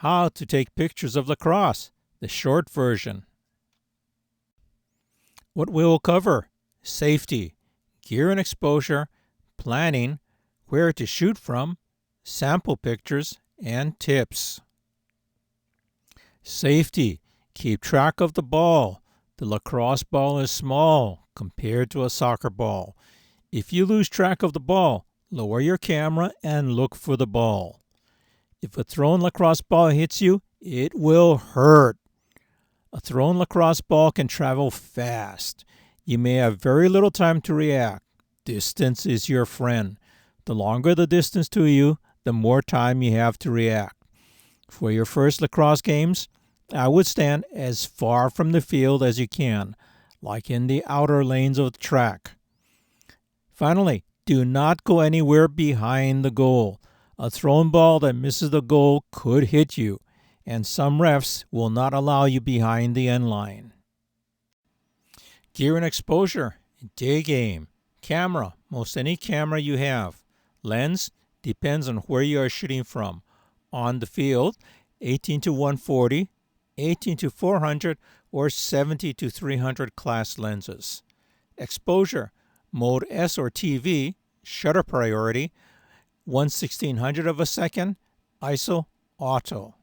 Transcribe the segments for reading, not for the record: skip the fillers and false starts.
How to take pictures of lacrosse, the short version. What we will cover: safety, gear and exposure, planning, where to shoot from, sample pictures, and tips. Safety. Keep track of the ball. The lacrosse ball is small compared to a soccer ball. If you lose track of the ball, lower your camera and look for the ball. If a thrown lacrosse ball hits you, it will hurt. A thrown lacrosse ball can travel fast. You may have very little time to react. Distance is your friend. The longer the distance to you, the more time you have to react. For your first lacrosse games, I would stand as far from the field as you can, like in the outer lanes of the track. Finally, do not go anywhere behind the goal. A thrown ball that misses the goal could hit you, and some refs will not allow you behind the end line. Gear and exposure. Day game. Camera. Most any camera you have. Lens. Depends on where you are shooting from. On the field, 18 to 140, 18 to 400, or 70 to 300 class lenses. Exposure. Mode S or TV. Shutter priority. 1/1600 of a second. ISO auto.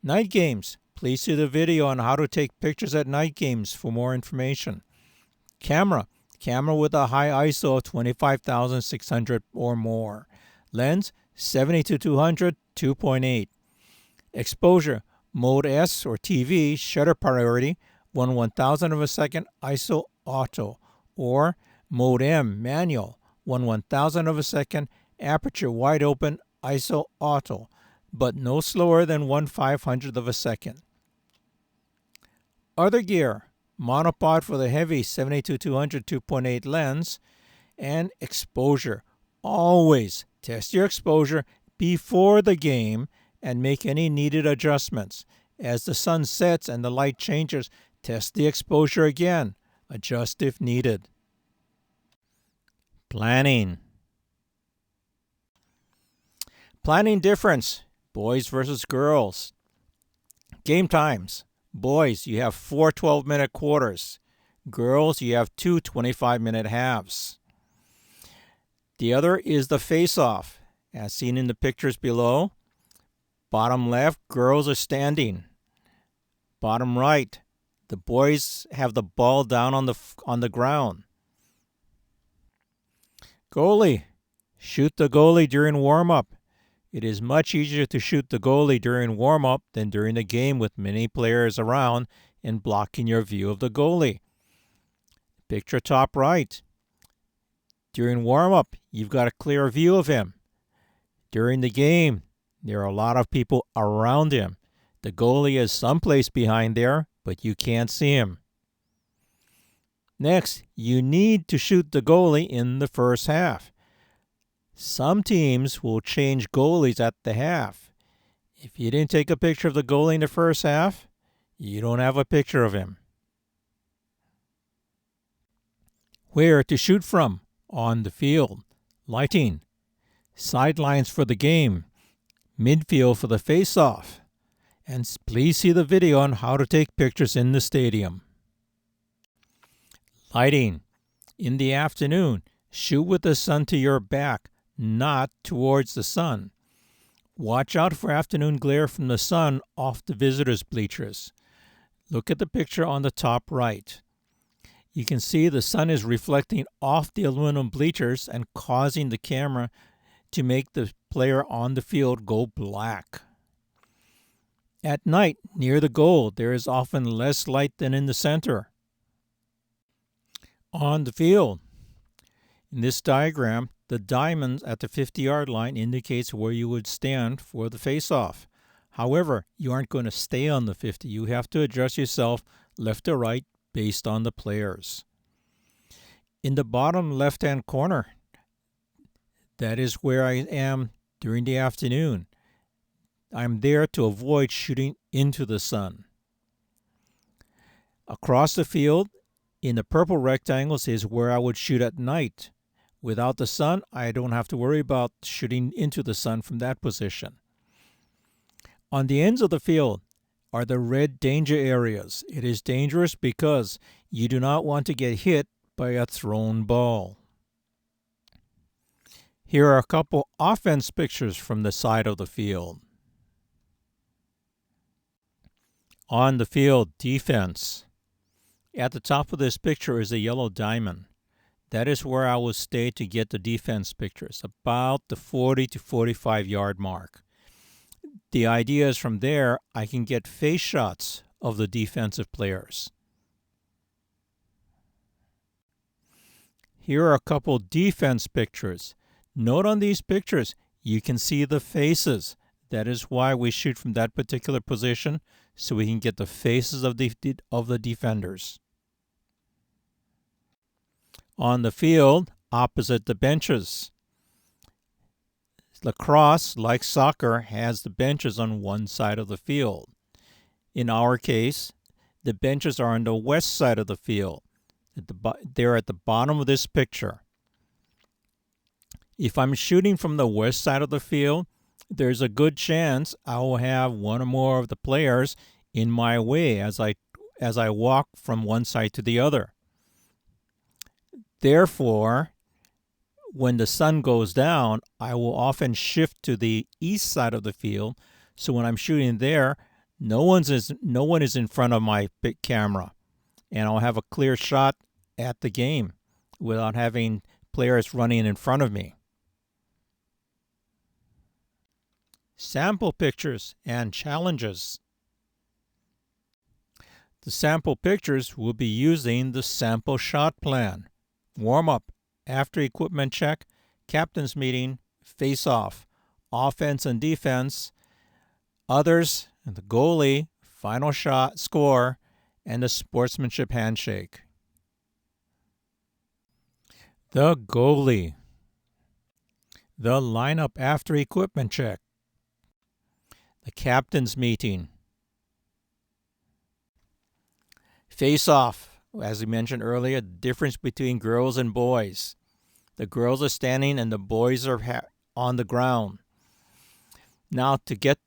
Night games. Please see the video on how to take pictures at night games for more information. Camera. Camera with a high ISO of 25,600 or more. Lens 70 to 200, 2.8. Exposure. Mode S or TV. Shutter priority. 1/1000 of a second. ISO auto. Or Mode M manual. 1/1000 of a second. Aperture wide open. ISO auto, but no slower than 1/500 of a second. Other gear. Monopod for the heavy 70-200 2.8 lens, and exposure. Always test your exposure before the game and make any needed adjustments. As the sun sets and the light changes, test the exposure again. Adjust if needed. Planning. Planning difference. Boys versus girls. Game times. Boys, you have 4 12-minute quarters. Girls, you have 2 25-minute halves. The other is the face-off. As seen in the pictures below. Bottom left, girls are standing. Bottom right, the boys have the ball down on the ground. Goalie. Shoot the goalie during warm-up. It is much easier to shoot the goalie during warm-up than during the game with many players around and blocking your view of the goalie. Picture top right. During warm-up, you've got a clear view of him. During the game, there are a lot of people around him. The goalie is someplace behind there, but you can't see him. Next, you need to shoot the goalie in the first half. Some teams will change goalies at the half. If you didn't take a picture of the goalie in the first half, you don't have a picture of him. Where to shoot from? On the field. Lighting. Sidelines for the game. Midfield for the face-off. And please see the video on how to take pictures in the stadium. Lighting. In the afternoon, shoot with the sun to your back, not towards the sun. Watch out for afternoon glare from the sun off the visitors' bleachers. Look at the picture on the top right. You can see the sun is reflecting off the aluminum bleachers and causing the camera to make the player on the field go black. At night, near the goal, there is often less light than in the center. On the field. In this diagram, the diamond at the 50-yard line indicates where you would stand for the face-off. However, you aren't going to stay on the 50. You have to adjust yourself left or right based on the players. In the bottom left-hand corner, that is where I am during the afternoon. I'm there to avoid shooting into the sun. Across the field, in the purple rectangles, is where I would shoot at night. Without the sun, I don't have to worry about shooting into the sun from that position. On the ends of the field are the red danger areas. It is dangerous because you do not want to get hit by a thrown ball. Here are a couple offense pictures from the side of the field. On the field, defense. At the top of this picture is a yellow diamond. That is where I will stay to get the defense pictures, about the 40 to 45 yard mark. The idea is from there I can get face shots of the defensive players. Here are a couple defense pictures. Note on these pictures, you can see the faces. That is why we shoot from that particular position, so we can get the faces of the defenders. On the field, opposite the benches. Lacrosse, like soccer, has the benches on one side of the field. In our case, the benches are on the west side of the field. They're at the bottom of this picture. If I'm shooting from the west side of the field, there's a good chance I will have one or more of the players in my way as I walk from one side to the other. Therefore, when the sun goes down, I will often shift to the east side of the field. So when I'm shooting there, no one is in front of my big camera, and I'll have a clear shot at the game without having players running in front of me. Sample pictures and challenges. The sample pictures will be using the sample shot plan. Warm-up, after equipment check, captain's meeting, face-off, offense and defense, others, and the goalie, final shot, score, and the sportsmanship handshake. The goalie. The lineup after equipment check. The captain's meeting. Face-off. As we mentioned earlier, the difference between girls and boys. The girls are standing and the boys are on the ground. Now,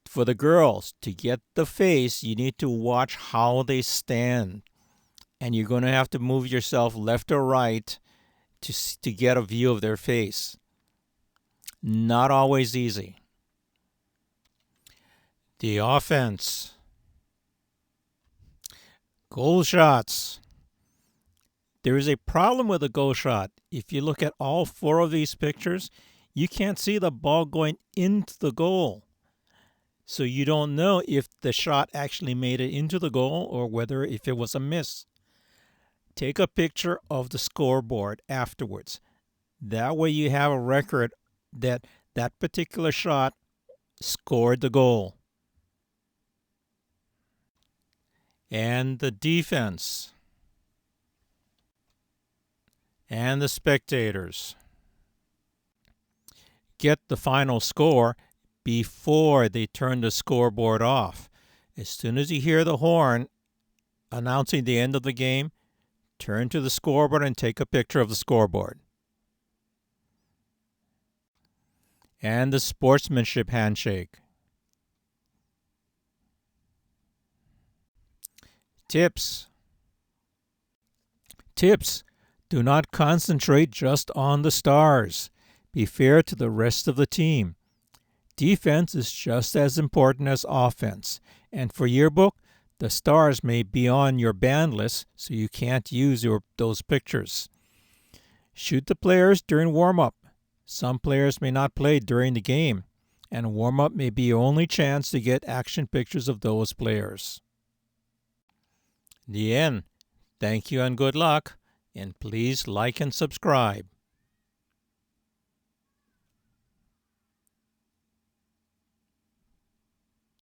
for the girls, to get the face, you need to watch how they stand. And you're going to have to move yourself left or right to get a view of their face. Not always easy. The offense. Goal shots. There is a problem with a goal shot. If you look at all four of these pictures, you can't see the ball going into the goal. So you don't know if the shot actually made it into the goal or whether if it was a miss. Take a picture of the scoreboard afterwards. That way you have a record that that particular shot scored the goal. And the defense. And the spectators. Get the final score before they turn the scoreboard off. As soon as you hear the horn announcing the end of the game, turn to the scoreboard and take a picture of the scoreboard. And the sportsmanship handshake. Tips. Tips. Do not concentrate just on the stars. Be fair to the rest of the team. Defense is just as important as offense. And for yearbook, the stars may be on your band list, so you can't use those pictures. Shoot the players during warm-up. Some players may not play during the game, and warm-up may be your only chance to get action pictures of those players. The end. Thank you and good luck. And please like and subscribe.